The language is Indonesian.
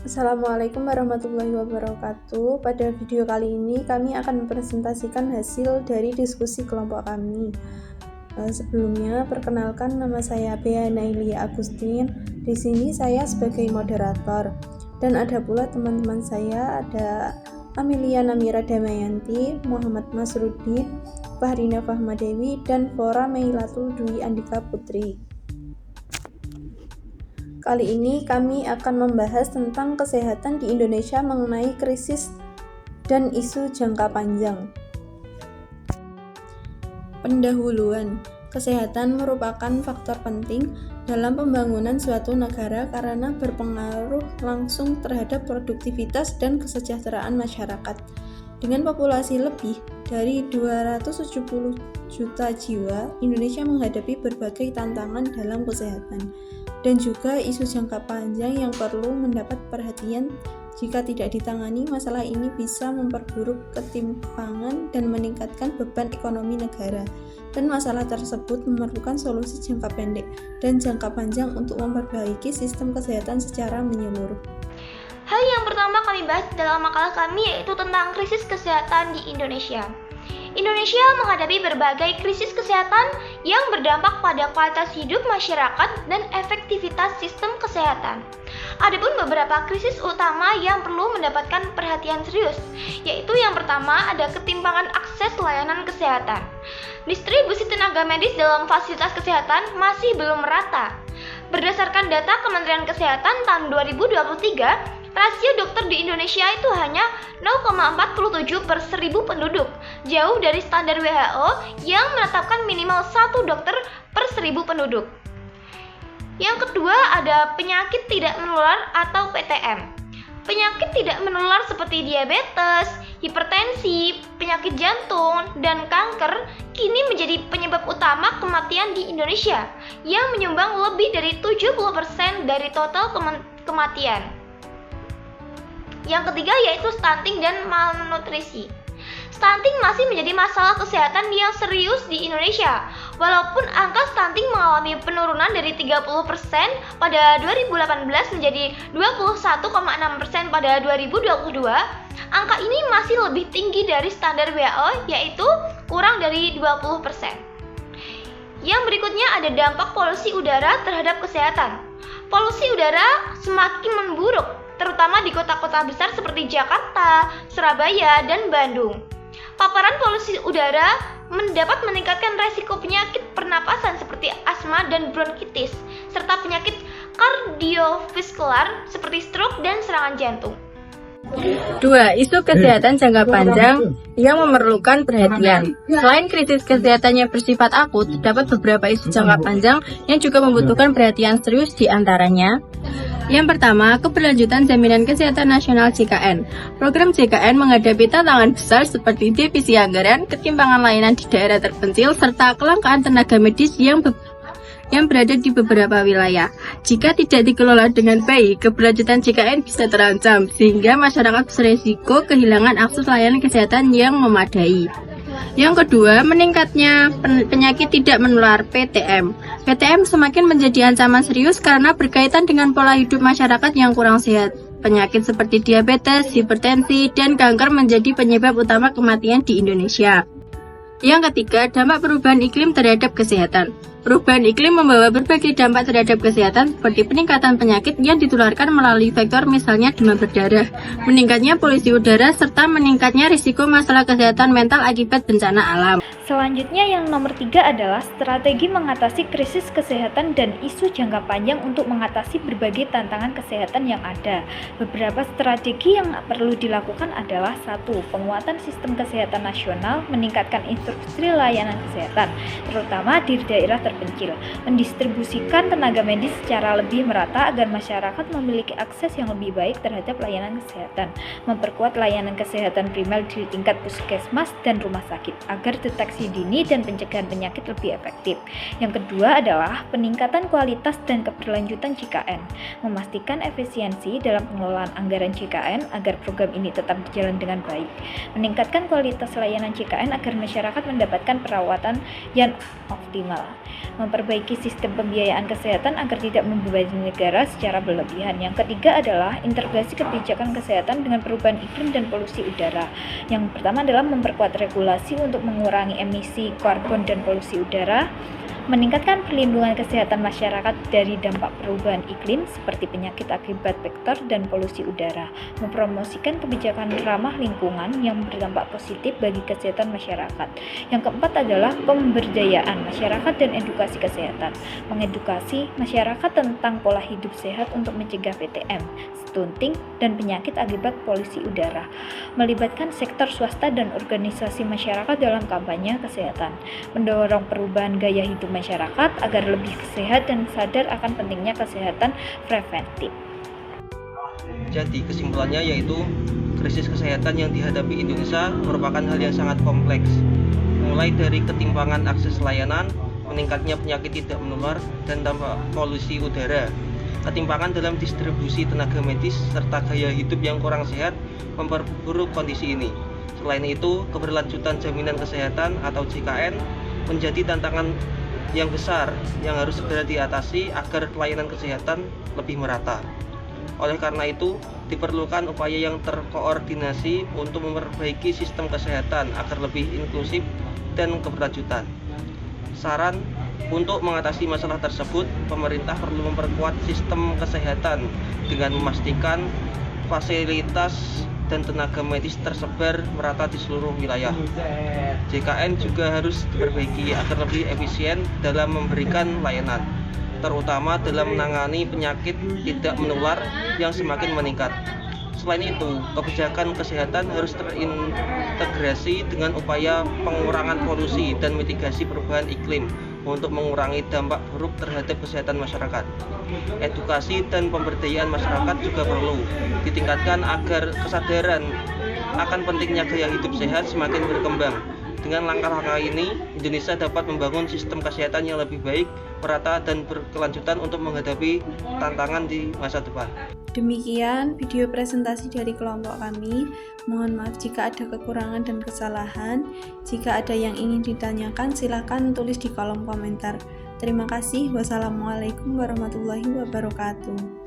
Assalamualaikum warahmatullahi wabarakatuh. Pada video kali ini kami akan mempresentasikan hasil dari diskusi kelompok kami. Sebelumnya, perkenalkan, nama saya Bea Nailia Agustin. Di sini saya sebagai moderator. Dan ada pula teman-teman saya, ada Amelia Namira Damayanti, Muhammad Masrudin, Fahrina Fahmadewi, dan Fora Meilatul Dwi Andika Putri. Kali ini kami akan membahas tentang kesehatan di Indonesia mengenai krisis dan isu jangka panjang. Pendahuluan, kesehatan merupakan faktor penting dalam pembangunan suatu negara karena berpengaruh langsung terhadap produktivitas dan kesejahteraan masyarakat. Dengan populasi lebih dari 270 juta jiwa, Indonesia menghadapi berbagai tantangan dalam kesehatan dan juga isu jangka panjang yang perlu mendapat perhatian. Jika tidak ditangani, masalah ini bisa memperburuk ketimpangan dan meningkatkan beban ekonomi negara. Dan masalah tersebut memerlukan solusi jangka pendek dan jangka panjang untuk memperbaiki sistem kesehatan secara menyeluruh. Hal yang pertama kami bahas dalam makalah kami yaitu tentang krisis kesehatan di Indonesia. Indonesia menghadapi berbagai krisis kesehatan yang berdampak pada kualitas hidup masyarakat dan efektivitas sistem kesehatan. Adapun beberapa krisis utama yang perlu mendapatkan perhatian serius, yaitu yang pertama ada ketimpangan akses layanan kesehatan. Distribusi tenaga medis dalam fasilitas kesehatan masih belum merata. Berdasarkan data Kementerian Kesehatan tahun 2023, rasio dokter di Indonesia itu hanya 0,47 per 1000 penduduk, jauh dari standar WHO yang menetapkan minimal 1 dokter per 1000 penduduk. Yang kedua ada penyakit tidak menular atau PTM. Penyakit tidak menular seperti diabetes, hipertensi, penyakit jantung, dan kanker kini menjadi penyebab utama kematian di Indonesia yang menyumbang lebih dari 70% dari total kematian. Yang ketiga yaitu stunting dan malnutrisi. Stunting masih menjadi masalah kesehatan yang serius di Indonesia. Walaupun angka stunting mengalami penurunan dari 30% pada 2018 menjadi 21,6% pada 2022, angka ini masih lebih tinggi dari standar WHO yaitu kurang dari 20%. Yang berikutnya ada dampak polusi udara terhadap kesehatan. Polusi udara semakin memburuk, terutama di kota-kota besar seperti Jakarta, Surabaya, dan Bandung. Paparan polusi udara dapat meningkatkan resiko penyakit pernapasan seperti asma dan bronkitis, serta penyakit kardiovaskular seperti stroke dan serangan jantung. 2. Isu kesehatan jangka panjang yang memerlukan perhatian. Selain krisis kesehatan yang bersifat akut, terdapat beberapa isu jangka panjang yang juga membutuhkan perhatian serius di antaranya. Yang pertama, keberlanjutan Jaminan Kesehatan Nasional JKN. Program JKN menghadapi tantangan besar seperti defisi anggaran, ketimpangan layanan di daerah terpencil, serta kelangkaan tenaga medis yang berada di beberapa wilayah. Jika tidak dikelola dengan baik, keberlanjutan JKN bisa terancam, sehingga masyarakat beresiko kehilangan akses layanan kesehatan yang memadai. Yang kedua, meningkatnya penyakit tidak menular (PTM). PTM semakin menjadi ancaman serius karena berkaitan dengan pola hidup masyarakat yang kurang sehat. Penyakit seperti diabetes, hipertensi, dan kanker menjadi penyebab utama kematian di Indonesia. Yang ketiga, dampak perubahan iklim terhadap kesehatan. Perubahan iklim membawa berbagai dampak terhadap kesehatan seperti peningkatan penyakit yang ditularkan melalui vektor misalnya demam berdarah, meningkatnya polusi udara, serta meningkatnya risiko masalah kesehatan mental akibat bencana alam. Selanjutnya yang nomor 3 adalah strategi mengatasi krisis kesehatan dan isu jangka panjang untuk mengatasi berbagai tantangan kesehatan yang ada. Beberapa strategi yang perlu dilakukan adalah 1. Penguatan sistem kesehatan nasional, meningkatkan industri layanan kesehatan, terutama di daerah terpencil, mendistribusikan tenaga medis secara lebih merata agar masyarakat memiliki akses yang lebih baik terhadap layanan kesehatan, memperkuat layanan kesehatan primer di tingkat puskesmas dan rumah sakit agar deteksi dini dan pencegahan penyakit lebih efektif. Yang kedua adalah peningkatan kualitas dan keberlanjutan JKN, memastikan efisiensi dalam pengelolaan anggaran JKN agar program ini tetap berjalan dengan baik, meningkatkan kualitas layanan JKN agar masyarakat mendapatkan perawatan yang optimal. memperbaiki sistem pembiayaan kesehatan agar tidak membebani negara secara berlebihan. Yang ketiga adalah integrasi kebijakan kesehatan dengan perubahan iklim dan polusi udara. Yang pertama adalah memperkuat regulasi untuk mengurangi emisi karbon dan polusi udara, meningkatkan perlindungan kesehatan masyarakat dari dampak perubahan iklim seperti penyakit akibat vektor dan polusi udara, mempromosikan kebijakan ramah lingkungan yang berdampak positif bagi kesehatan masyarakat. Yang keempat adalah pemberdayaan masyarakat dan edukasi kesehatan, mengedukasi masyarakat tentang pola hidup sehat untuk mencegah PTM, stunting, dan penyakit akibat polusi udara, melibatkan sektor swasta dan organisasi masyarakat dalam kampanye kesehatan, mendorong perubahan gaya hidup masyarakat agar lebih sehat dan sadar akan pentingnya kesehatan preventif. Jadi kesimpulannya yaitu krisis kesehatan yang dihadapi Indonesia merupakan hal yang sangat kompleks, mulai dari ketimpangan akses layanan, meningkatnya penyakit tidak menular, dan dampak polusi udara. Ketimpangan dalam distribusi tenaga medis serta gaya hidup yang kurang sehat memperburuk kondisi ini. Selain itu, keberlanjutan jaminan kesehatan atau JKN menjadi tantangan yang besar yang harus segera diatasi agar pelayanan kesehatan lebih merata. Oleh karena itu, diperlukan upaya yang terkoordinasi untuk memperbaiki sistem kesehatan agar lebih inklusif dan keberlanjutan. Saran untuk mengatasi masalah tersebut, pemerintah perlu memperkuat sistem kesehatan dengan memastikan fasilitas dan tenaga medis tersebar merata di seluruh wilayah. JKN juga harus diperbaiki agar lebih efisien dalam memberikan layanan, terutama dalam menangani penyakit tidak menular yang semakin meningkat. Selain itu, kebijakan kesehatan harus terintegrasi dengan upaya pengurangan polusi dan mitigasi perubahan iklim untuk mengurangi dampak buruk terhadap kesehatan masyarakat. Edukasi dan pemberdayaan masyarakat juga perlu ditingkatkan agar kesadaran akan pentingnya gaya hidup sehat semakin berkembang. Dengan langkah-langkah ini, Indonesia dapat membangun sistem kesehatan yang lebih baik, merata, dan berkelanjutan untuk menghadapi tantangan di masa depan. Demikian video presentasi dari kelompok kami. Mohon maaf jika ada kekurangan dan kesalahan. Jika ada yang ingin ditanyakan, silakan tulis di kolom komentar. Terima kasih. Wassalamualaikum warahmatullahi wabarakatuh.